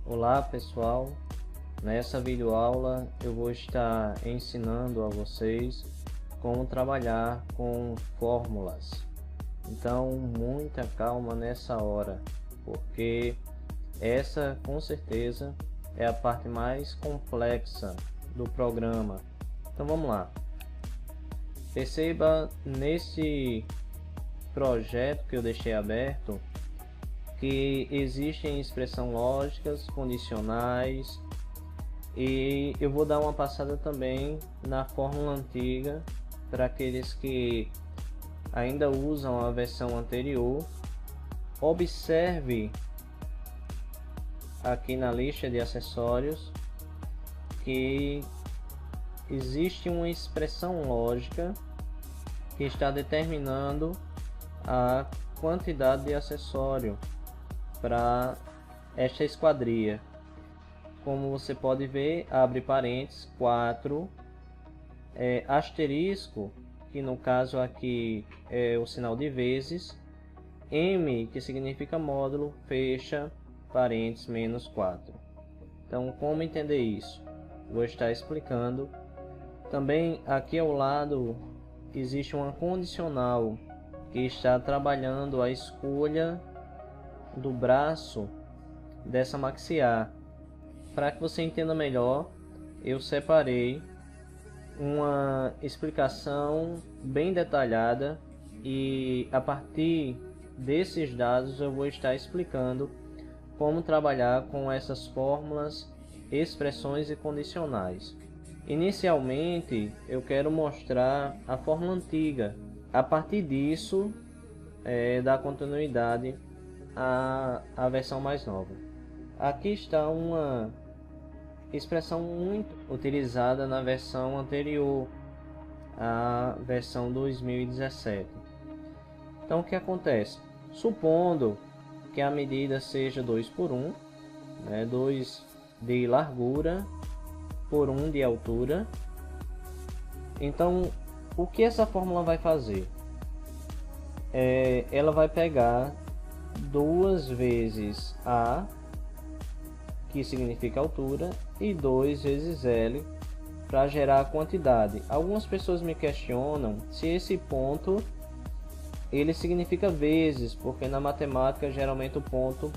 Olá pessoal, nessa videoaula eu vou estar ensinando a vocês como trabalhar com fórmulas. Então muita calma nessa hora, porque essa com certeza é a parte mais complexa do programa. Então vamos lá. Perceba nesse projeto que eu deixei aberto que existem expressões lógicas, condicionais, e eu vou dar uma passada também na fórmula antiga para aqueles que ainda usam a versão anterior. Observe aqui na lista de acessórios que existe uma expressão lógica que está determinando a quantidade de acessório para esta esquadria. Como você pode ver, abre parênteses 4, asterisco, que no caso aqui é o sinal de vezes, m, que significa módulo, fecha parênteses menos 4. Então, como entender isso? Vou estar explicando. Também aqui ao lado existe uma condicional que está trabalhando a escolha do braço dessa maxiar. Para que você entenda melhor, eu separei uma explicação bem detalhada e a partir desses dados eu vou estar explicando como trabalhar com essas fórmulas, expressões e condicionais. Inicialmente eu quero mostrar a fórmula antiga. A partir disso, dar continuidade à versão mais nova. Aqui está uma expressão muito utilizada na versão anterior, a versão 2017. Então o que acontece? Supondo que a medida seja 2 por 1, 2 de largura por 1 de altura. Então o que essa fórmula vai fazer? Ela vai pegar 2 vezes A, que significa altura, e 2 vezes L para gerar a quantidade. Algumas pessoas me questionam se esse ponto ele significa vezes, porque na matemática geralmente o ponto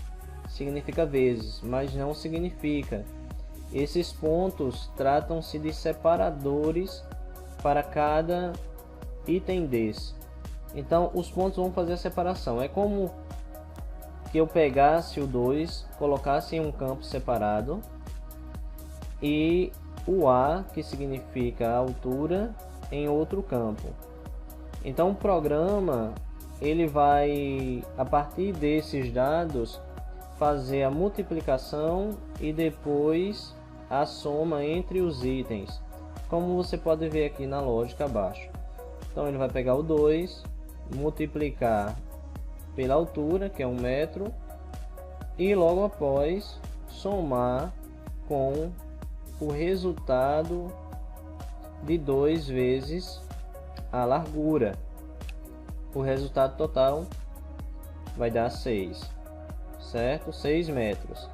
significa vezes, mas não significa. Esses pontos tratam-se de separadores para cada item desse. Então os pontos vão fazer a separação. É como que eu pegasse o 2, colocasse em um campo separado e o A, que significa a altura, em outro campo. Então o programa ele vai, a partir desses dados, fazer a multiplicação e depois a soma entre os itens, como você pode ver aqui na lógica abaixo. Então ele vai pegar o 2, multiplicar pela altura, que é 1 metro, e logo após somar com o resultado de 2 vezes a largura. O resultado total vai dar 6, certo? 6 metros.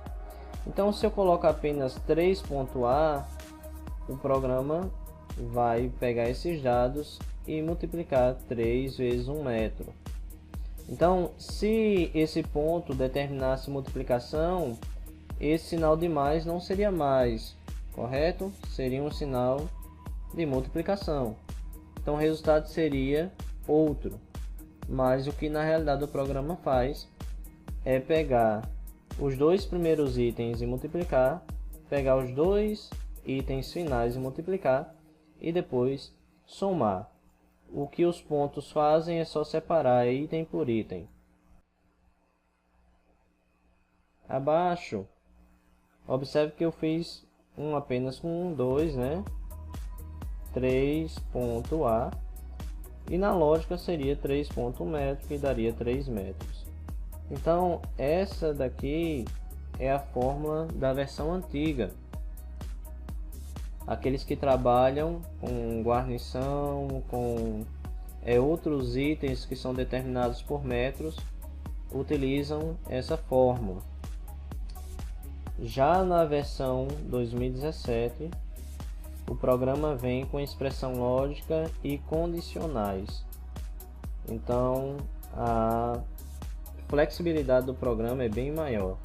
Então se eu colocar apenas 3.A, o programa vai pegar esses dados e multiplicar 3 vezes 1 metro. Então, se esse ponto determinasse multiplicação, esse sinal de mais não seria mais, correto? Seria um sinal de multiplicação. Então, o resultado seria outro. Mas o que na realidade o programa faz é pegar os 2 primeiros itens e multiplicar, pegar os 2 itens finais e multiplicar, e depois somar. O que os pontos fazem é só separar item por item. Abaixo, observe que eu fiz apenas com 2, 3.A, e na lógica seria 3.1 metro, que daria 3 metros. Então essa daqui é a fórmula da versão antiga. Aqueles que trabalham com guarnição, com outros itens que são determinados por metros, utilizam essa fórmula. Já na versão 2017, o programa vem com expressão lógica e condicionais. Então, a flexibilidade do programa é bem maior.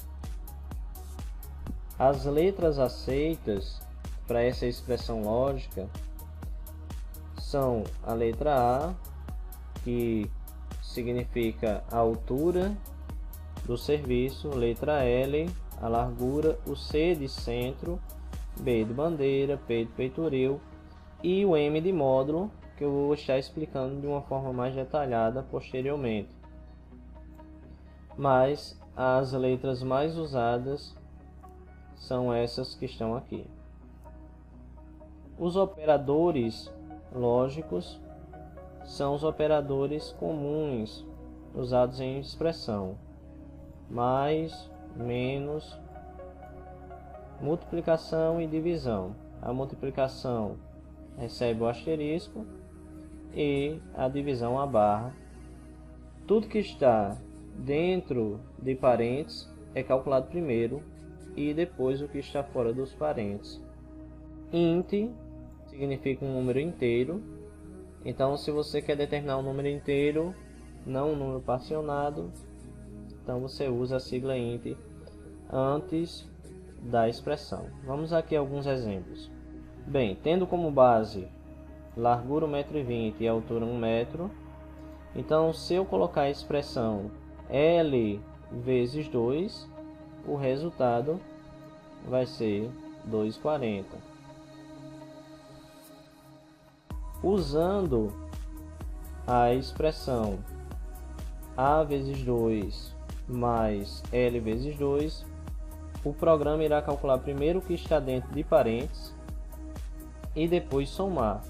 As letras aceitas para essa expressão lógica são a letra A, que significa a altura do serviço, letra L, a largura, o C de centro, B de bandeira, P de peitoril e o M de módulo, que eu vou estar explicando de uma forma mais detalhada posteriormente. Mas as letras mais usadas são essas que estão aqui. Os operadores lógicos são os operadores comuns usados em expressão: mais, menos, multiplicação e divisão. A multiplicação recebe o asterisco e a divisão a barra. Tudo que está dentro de parênteses é calculado primeiro e depois o que está fora dos parênteses. Int significa um número inteiro. Então, se você quer determinar um número inteiro, não um número particionado, então você usa a sigla int antes da expressão. Vamos aqui a alguns exemplos. Bem, tendo como base largura 1,20 m e altura 1 metro, então se eu colocar a expressão L vezes 2, o resultado vai ser 2,40. Usando a expressão A vezes 2 mais L vezes 2, o programa irá calcular primeiro o que está dentro de parênteses e depois somar.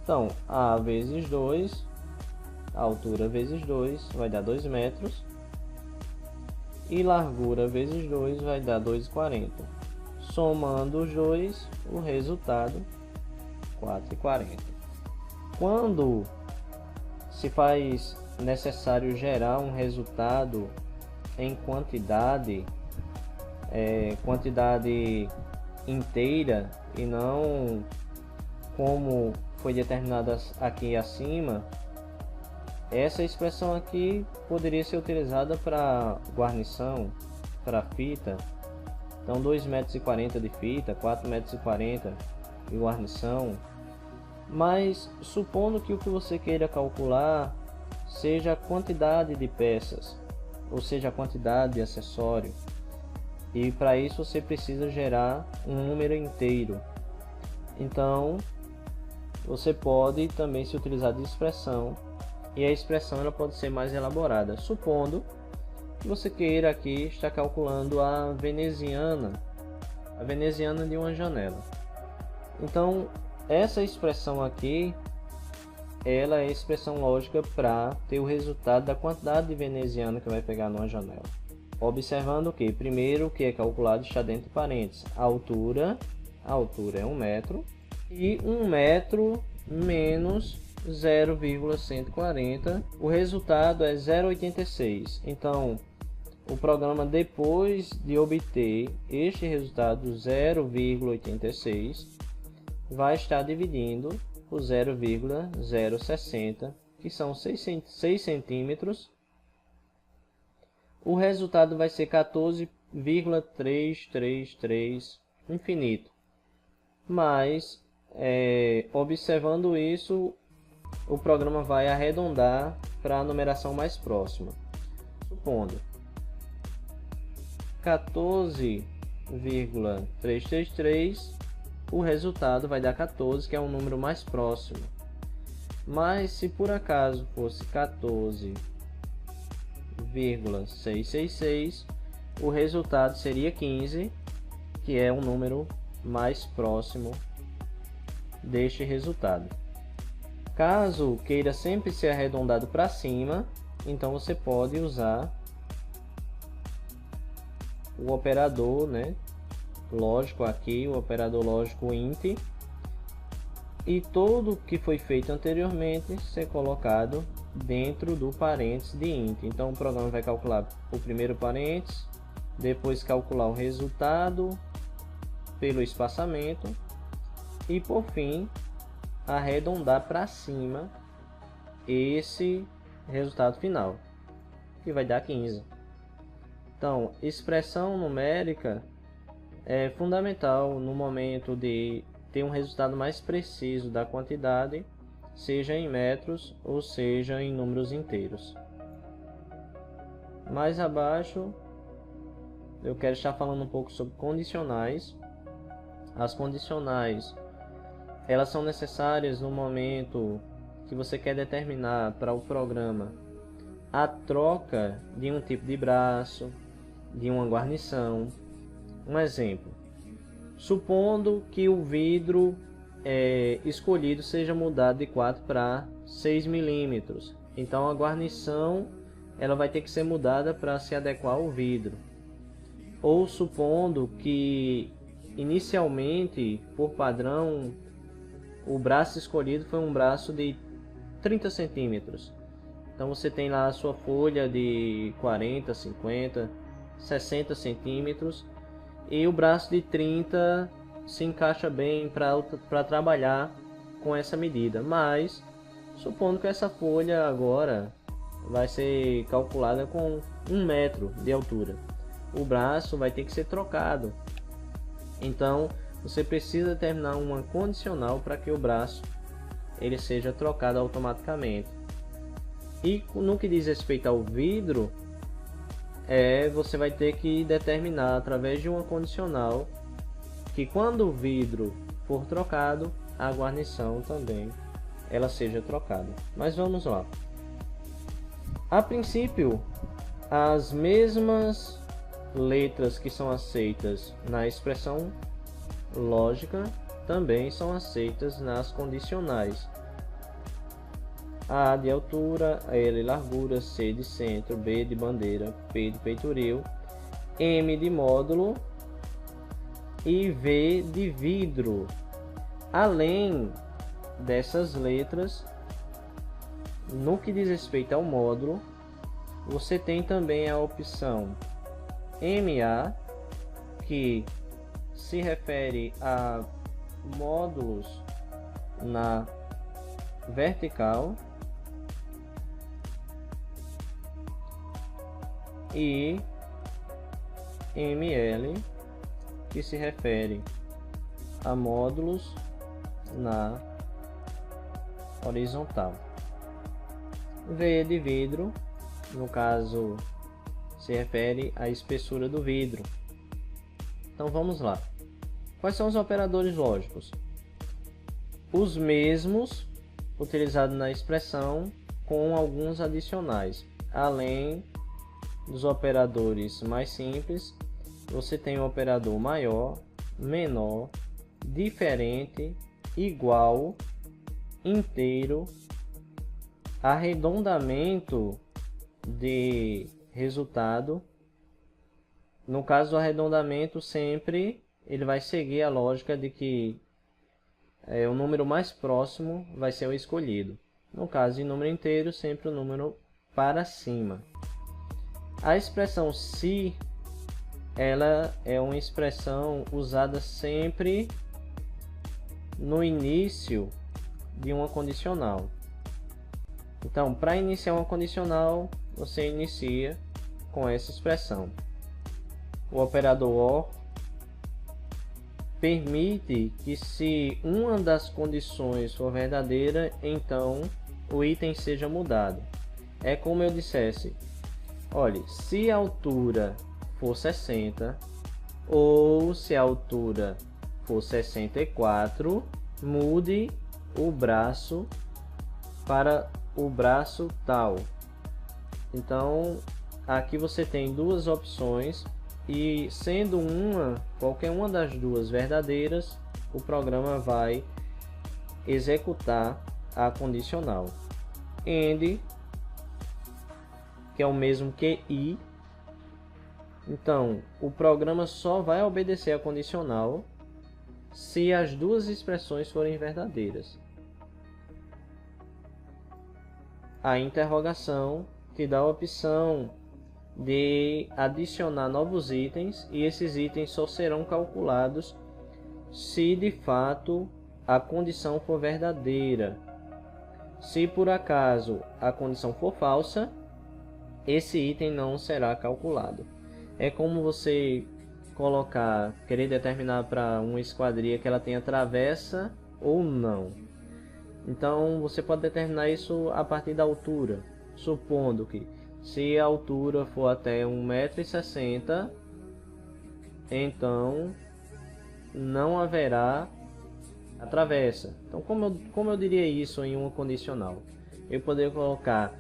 Então, A vezes 2, a altura vezes 2 vai dar 2 metros, e largura vezes 2 vai dar 2,40. Somando os dois, o resultado 4,40. Quando se faz necessário gerar um resultado em quantidade inteira e não como foi determinado aqui acima, essa expressão aqui poderia ser utilizada para guarnição, para fita. Então 2,40 m de fita, 4,40 m de guarnição. Mas supondo que o que você queira calcular seja a quantidade de peças, ou seja, a quantidade de acessório, e para isso você precisa gerar um número inteiro. Então você pode também se utilizar de expressão, e a expressão ela pode ser mais elaborada, supondo que você queira aqui estar calculando a veneziana de uma janela. Então essa expressão aqui, ela é a expressão lógica para ter o resultado da quantidade de veneziana que vai pegar numa janela. Observando que primeiro o que é calculado está dentro de parênteses. A altura é 1 metro, e 1 metro menos 0,140, o resultado é 0,86. Então o programa, depois de obter este resultado 0,86, vai estar dividindo o 0,060, que são 6 centímetros. O resultado vai ser 14,333 infinito. Mas, observando isso, o programa vai arredondar para a numeração mais próxima. Supondo 14,333, o resultado vai dar 14, que é um número mais próximo. Mas se por acaso fosse 14,666, o resultado seria 15, que é um número mais próximo deste resultado. Caso queira sempre ser arredondado para cima, então você pode usar o operador, lógico aqui, o operador lógico int, e tudo que foi feito anteriormente ser colocado dentro do parênteses de int. Então o programa vai calcular o primeiro parênteses, depois calcular o resultado pelo espaçamento e por fim arredondar para cima esse resultado final, que vai dar 15. Então, expressão numérica é fundamental no momento de ter um resultado mais preciso da quantidade, seja em metros ou seja em números inteiros. Mais abaixo, eu quero estar falando um pouco sobre condicionais. As condicionais, elas são necessárias no momento que você quer determinar para o programa a troca de um tipo de braço, de uma guarnição. Um exemplo, supondo que o vidro escolhido seja mudado de 4 para 6 milímetros, então a guarnição ela vai ter que ser mudada para se adequar ao vidro. Ou supondo que inicialmente, por padrão, o braço escolhido foi um braço de 30 centímetros. Então você tem lá a sua folha de 40, 50, 60 centímetros e o braço de 30 se encaixa bem para trabalhar com essa medida. Mas, supondo que essa folha agora vai ser calculada com 1 metro de altura, o braço vai ter que ser trocado. Então você precisa determinar uma condicional para que o braço ele seja trocado automaticamente. E no que diz respeito ao vidro, você vai ter que determinar através de uma condicional que quando o vidro for trocado, a guarnição também ela seja trocada. Mas vamos lá. A princípio, as mesmas letras que são aceitas na expressão lógica também são aceitas nas condicionais. A de altura, L de largura, C de centro, B de bandeira, P de peitoril, M de módulo e V de vidro. Além dessas letras, no que diz respeito ao módulo, você tem também a opção MA, que se refere a módulos na vertical, e ML, que se refere a módulos na horizontal. V de vidro, no caso, se refere à espessura do vidro. Então vamos lá. Quais são os operadores lógicos? Os mesmos utilizados na expressão, com alguns adicionais. Além dos operadores mais simples, você tem o operador maior, menor, diferente, igual, inteiro, arredondamento de resultado. No caso do arredondamento, sempre ele vai seguir a lógica de que o número mais próximo vai ser o escolhido. No caso de número inteiro, sempre o número para cima. A expressão se, ela é uma expressão usada sempre no início de uma condicional. Então, para iniciar uma condicional, você inicia com essa expressão. O operador OR permite que, se uma das condições for verdadeira, então o item seja mudado. É como eu dissesse, olhe, se a altura for 60 ou se a altura for 64, mude o braço para o braço tal. Então aqui você tem duas opções e, sendo qualquer uma das duas verdadeiras, o programa vai executar a condicional. AND, que é o mesmo que I. Então o programa só vai obedecer a condicional se as duas expressões forem verdadeiras. A interrogação te dá a opção de adicionar novos itens, e esses itens só serão calculados se de fato a condição for verdadeira. Se por acaso a condição for falsa, esse item não será calculado. É como você querer determinar para uma esquadria que ela tenha travessa ou não. Então você pode determinar isso a partir da altura, supondo que se a altura for até 1,60 m, então não haverá a travessa. Então como eu diria isso em uma condicional? Eu poderia colocar: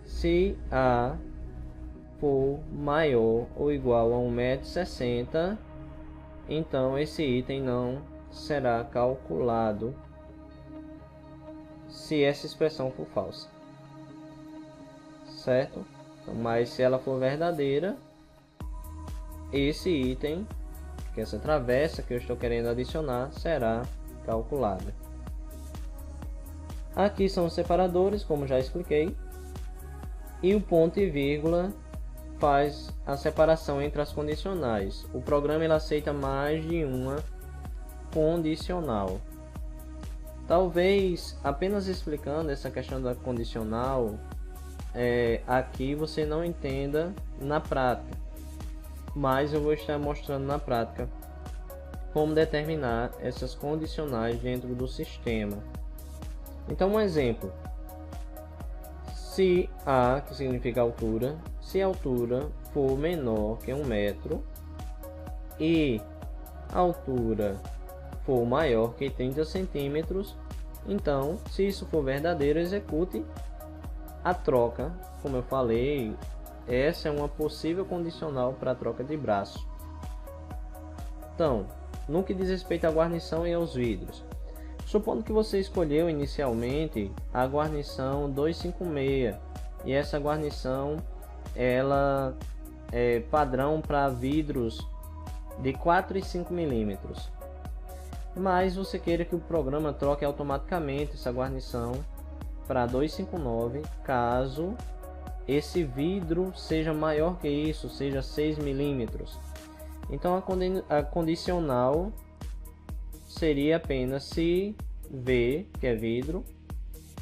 se A for maior ou igual a 1,60 m, então esse item não será calculado se essa expressão for falsa, certo? Então, mas se ela for verdadeira, esse item, que essa travessa que eu estou querendo adicionar, será calculada. Aqui são os separadores, como já expliquei, e o ponto e vírgula faz a separação entre as condicionais. O programa ele aceita mais de uma condicional. Talvez apenas explicando essa questão da condicional, aqui você não entenda na prática, mas eu vou estar mostrando na prática como determinar essas condicionais dentro do sistema. Então, um exemplo: se A, que significa altura, se a altura for menor que 1 metro e a altura for maior que 30 centímetros, então, se isso for verdadeiro, execute a troca. Como eu falei, essa é uma possível condicional para a troca de braço. Então, no que diz respeito à guarnição e aos vidros, supondo que você escolheu inicialmente a guarnição 256, e essa guarnição ela é padrão para vidros de 4 e 5 milímetros, mas você queira que o programa troque automaticamente essa guarnição para 259 caso esse vidro seja maior que isso, seja 6 milímetros. Então a condicional seria apenas se V, que é vidro,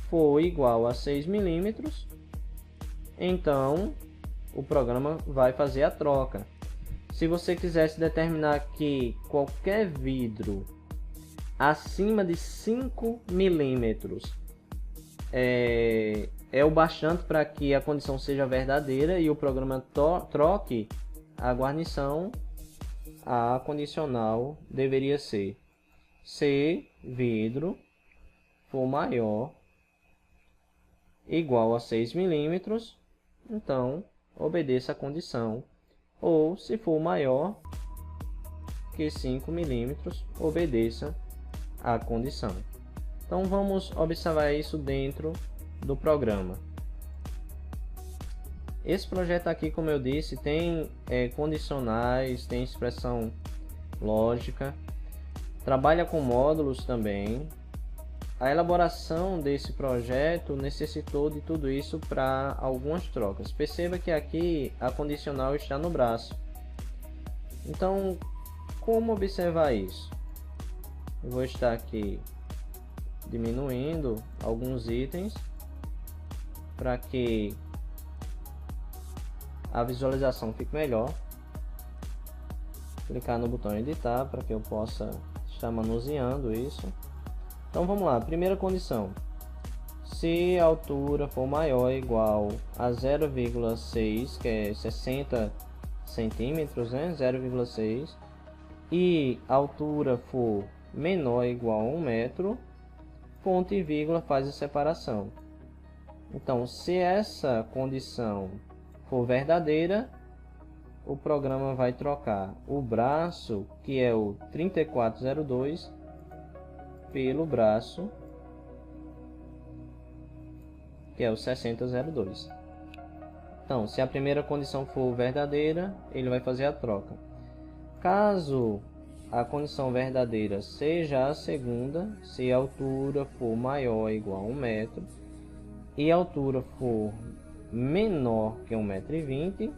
for igual a 6 milímetros, então o programa vai fazer a troca. Se você quisesse determinar que qualquer vidro acima de 5 milímetros é o bastante para que a condição seja verdadeira e o programa troque a guarnição, a condicional deveria ser: se vidro for maior igual a 6 milímetros, então obedeça a condição, ou se for maior que 5 milímetros, obedeça a condição. Então vamos observar isso dentro do programa. Esse projeto aqui, como eu disse, tem condicionais, tem expressão lógica, trabalha com módulos também. A elaboração desse projeto necessitou de tudo isso para algumas trocas. Perceba que aqui a condicional está no braço. Então, como observar isso? Eu vou estar aqui diminuindo alguns itens para que a visualização fique melhor. Clicar no botão editar para que eu possa estar manuseando isso. Então vamos lá, primeira condição: se a altura for maior ou igual a 0,6, que é 60 centímetros, né? 0,6, e a altura for menor ou igual a 1 metro, ponto e vírgula faz a separação. Então, se essa condição for verdadeira, o programa vai trocar o braço, que é o 3402, pelo braço, que é o 6002. Então, se a primeira condição for verdadeira, ele vai fazer a troca. Caso a condição verdadeira seja a segunda, se a altura for maior ou igual a 1 metro e a altura for menor que 1,20 m,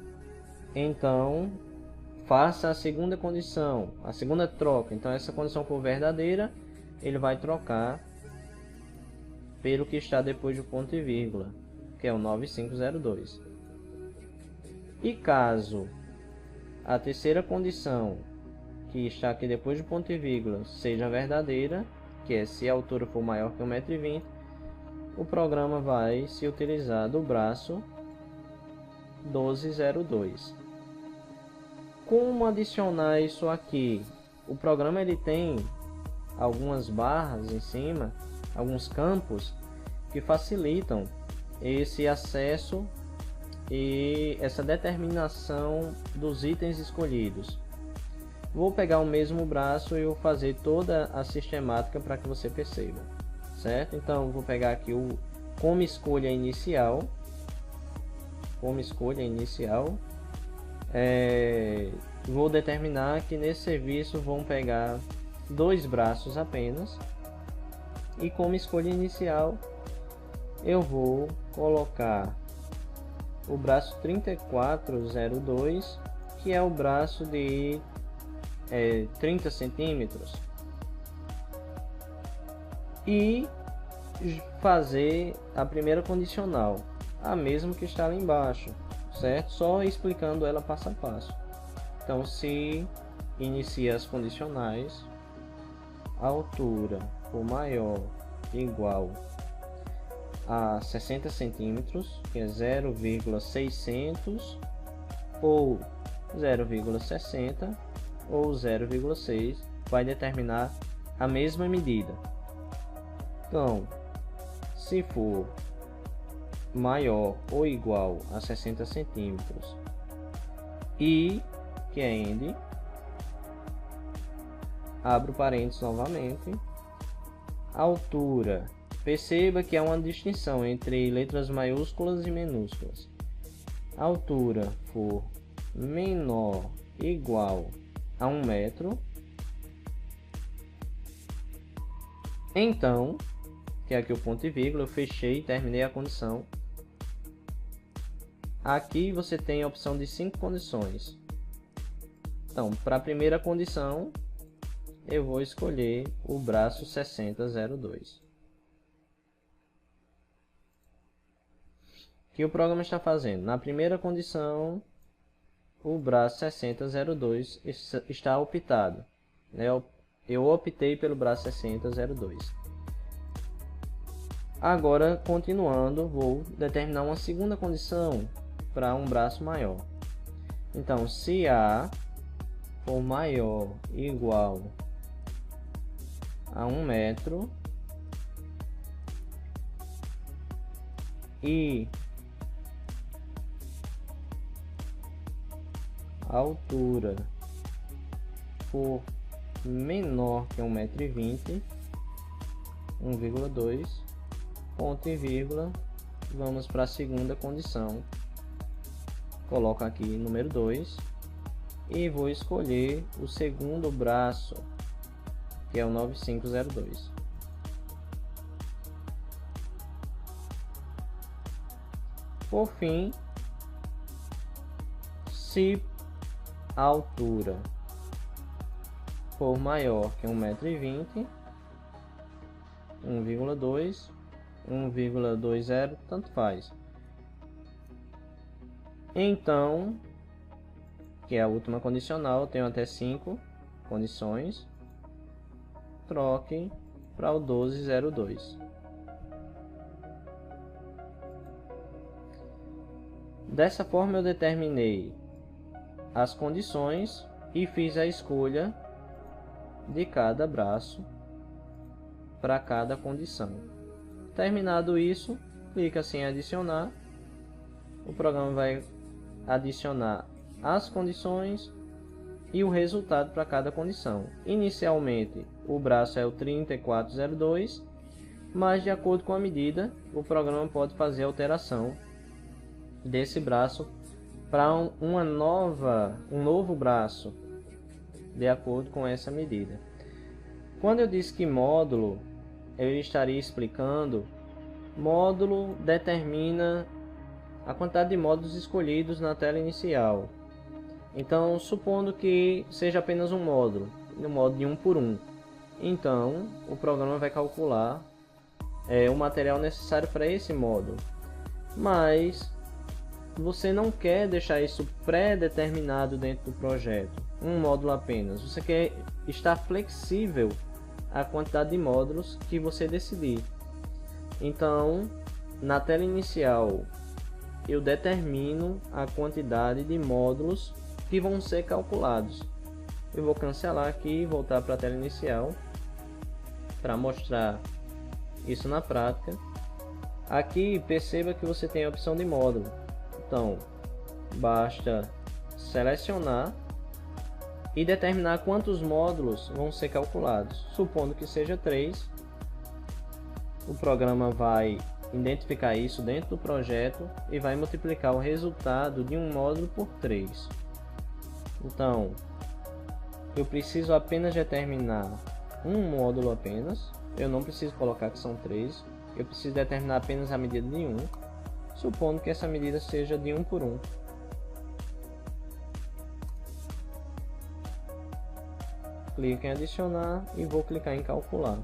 então faça a segunda condição, a segunda troca. Então essa condição for verdadeira, ele vai trocar pelo que está depois do ponto e vírgula, que é o 9502. E caso a terceira condição, que está aqui depois do ponto e vírgula, seja verdadeira, que é se a altura for maior que 1,20 m, o programa vai se utilizar do braço 1202. Como adicionar isso aqui? O programa ele tem algumas barras em cima, alguns campos que facilitam esse acesso e essa determinação dos itens escolhidos. Vou pegar o mesmo braço e vou fazer toda a sistemática para que você perceba, certo? Então vou pegar aqui o como escolha inicial, vou determinar que nesse serviço vão pegar 2 braços apenas, e como escolha inicial eu vou colocar o braço 3402, que é o braço de 30 centímetros, e fazer a primeira condicional, a mesma que está ali embaixo, certo? Só explicando ela passo a passo. Então, se inicia as condicionais, a altura for maior ou igual a 60 centímetros, que é 0,600 ou 0,60 ou 0,6, vai determinar a mesma medida. Então, se for maior ou igual a 60 centímetros e que é end, abro parênteses novamente, altura, perceba que há uma distinção entre letras maiúsculas e minúsculas. A altura for menor ou igual a 1 metro, então, que é aqui o ponto e vírgula, eu fechei e terminei a condição. Aqui você tem a opção de 5 condições. Então, para a primeira condição, eu vou escolher o braço 6002. O que o programa está fazendo? Na primeira condição, o braço 6002 está optado. Eu optei pelo braço 6002. Agora, continuando, vou determinar uma segunda condição para um braço maior. Então, se A for maior ou igual a 1 metro e a altura for menor que 1,20 m, 1,2, ponto e vírgula, vamos para a segunda condição. Coloco aqui número 2 e vou escolher o segundo braço, que é o 9502. Por fim, se a altura for maior que 1,20 m, 1,2, 1,20, tanto faz. Então, que é a última condicional, eu tenho até 5 condições. Troque para o 1202. Dessa forma eu determinei as condições e fiz a escolha de cada braço para cada condição. Terminado isso, clica em adicionar. O programa vai adicionar as condições e o resultado para cada condição. Inicialmente o braço é o 3402, mas de acordo com a medida o programa pode fazer alteração desse braço para um novo braço de acordo com essa medida. Quando eu disse que módulo, eu estaria explicando, módulo determina a quantidade de módulos escolhidos na tela inicial. Então, supondo que seja apenas um módulo, no modo de 1 por 1. Então, o programa vai calcular o material necessário para esse módulo. Mas você não quer deixar isso pré-determinado dentro do projeto, um módulo apenas. Você quer estar flexível à quantidade de módulos que você decidir. Então, na tela inicial, eu determino a quantidade de módulos que vão ser calculados. Eu vou cancelar aqui e voltar para a tela inicial para mostrar isso na prática. Aqui perceba que você tem a opção de módulo. Então, basta selecionar e determinar quantos módulos vão ser calculados. Supondo que seja 3, o programa vai identificar isso dentro do projeto e vai multiplicar o resultado de um módulo por 3. Então, eu preciso apenas determinar um módulo apenas. Eu não preciso colocar que são 3. Eu preciso determinar apenas a medida de 1, supondo que essa medida seja de 1 por 1. Clico em adicionar e vou clicar em calcular.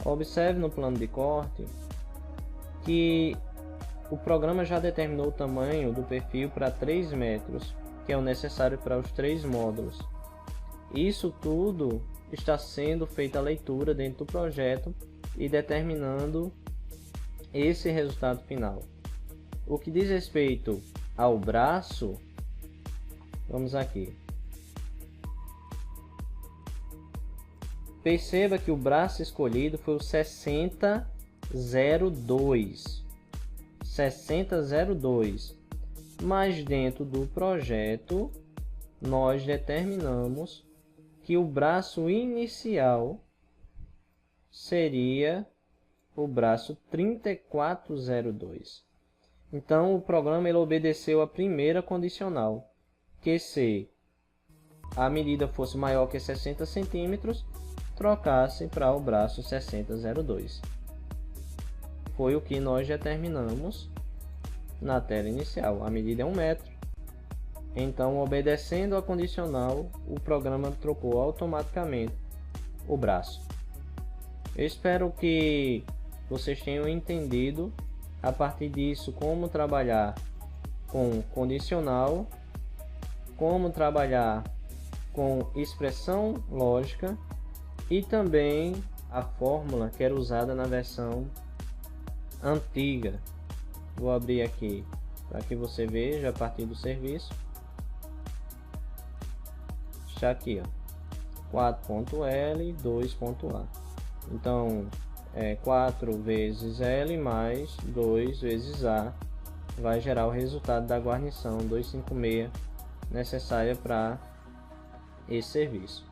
Observe no plano de corte que o programa já determinou o tamanho do perfil para 3 metros, que é o necessário para os 3 módulos. Isso tudo está sendo feita a leitura dentro do projeto e determinando esse resultado final. O que diz respeito ao braço, vamos aqui. Perceba que o braço escolhido foi o 6002. 6002. Mas dentro do projeto, nós determinamos que o braço inicial seria o braço 3402. Então, o programa ele obedeceu a primeira condicional, que se a medida fosse maior que 60 centímetros, trocasse para o braço 6002. Foi o que nós determinamos na tela inicial. A medida é 1 metro. Então, obedecendo a condicional, o programa trocou automaticamente o braço. Eu espero que vocês tenham entendido a partir disso como trabalhar com condicional, como trabalhar com expressão lógica e também a fórmula que era usada na versão antiga. Vou abrir aqui para que você veja a partir do serviço. Está aqui, ó, 4.L 2.A. Então, 4 vezes L mais 2 vezes A vai gerar o resultado da guarnição 256 necessária para esse serviço.